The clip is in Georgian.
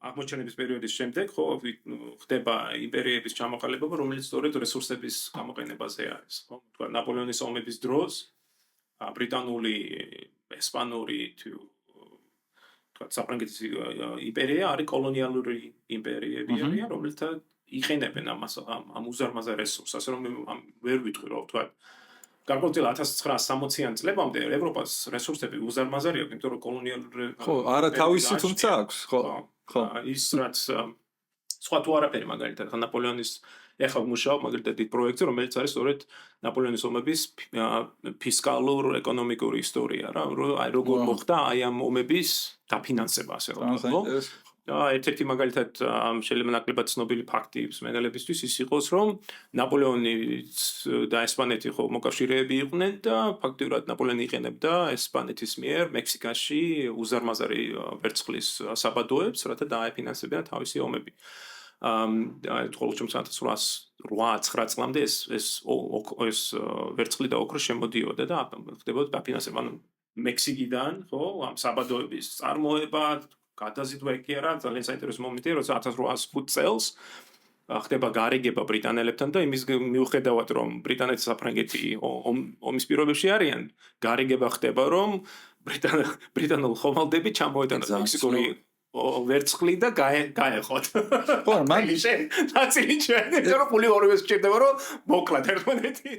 აღმოჩენების პერიოდის შემდეგ ხო ხდება იმპერიების ჩამოყალიბება, რომელიც სწორედ რესურსების გამოყენებაზე არის, ხო? თქვა ნაპოლეონის ომების დროს ბრიტანული, ესპანური თქვა საფრანგეთის იმპერია არის კოლონიალური იმპერიები არიან, რომელთა იყენებენ ამ უზარმაზარ რესურსს, ასე რომ ვერ ვიტყვი რომ თქვა გარკვეულ 1960-იან წლებამდე ევროპას რესურსები უზარმაზარი აქვს, იმიტომ რომ კოლონიალური ხო, არა თავისი თუმცა აქვს, ხო. ხო. ის რაც სხვა თუ არაფერი მაგალითად ნაპოლეონის ეხლა მუშაობ მაგალითად დიდ პროექტზე, რომელიც არის სწორედ ნაპოლეონის ომების ფისკალურ-ეკონომიკური ისტორია რა, აი როგორ მოხდა აი ამ ომების დაფინანსება, ასე რომ ვთქვა. ერთ-ერთი მაგალითად შეიძლება ნაკლებად ცნობილი ფაქტი მსმენელებისთვის ის იყოს, რომ ნაპოლეონი და ესპანეთი ხო მოკავშირეები იყვნენ და ფაქტიურად ნაპოლეონი იყენებდა ესპანეთის მიერ მექსიკაში უზარმაზარი ვერცხლის საბადოებს, რათა დაეფინანსებინა თავისი ომები. ხოლო 1808-9 წლამდე ეს ვერცხლი და ოქრო შემოდიოდა და ხდებოდა დაფინანსება მექსიკიდან, ხო, ამ საბადოების წარმოება გადაზიდვა კი არა, ძალიან საინტერესო მომენტია, როცა 1805 წელს ხდება გარიგება ბრიტანელებთან და იმის მიუხედავად რომ ბრიტანეთი საფრანგეთი ომის პირობებში არიან, გარიგება ხდება რომ ბრიტანულ ხომალდები ჩამოეტანათ მექსიკური ვერცხლი და გაეყოთ. ხო, მაგ ნაცილი ჩვენ, იმიტომ რომ ფული ორივეს გჭირდება რომ მოკლათ ერთმანეთი.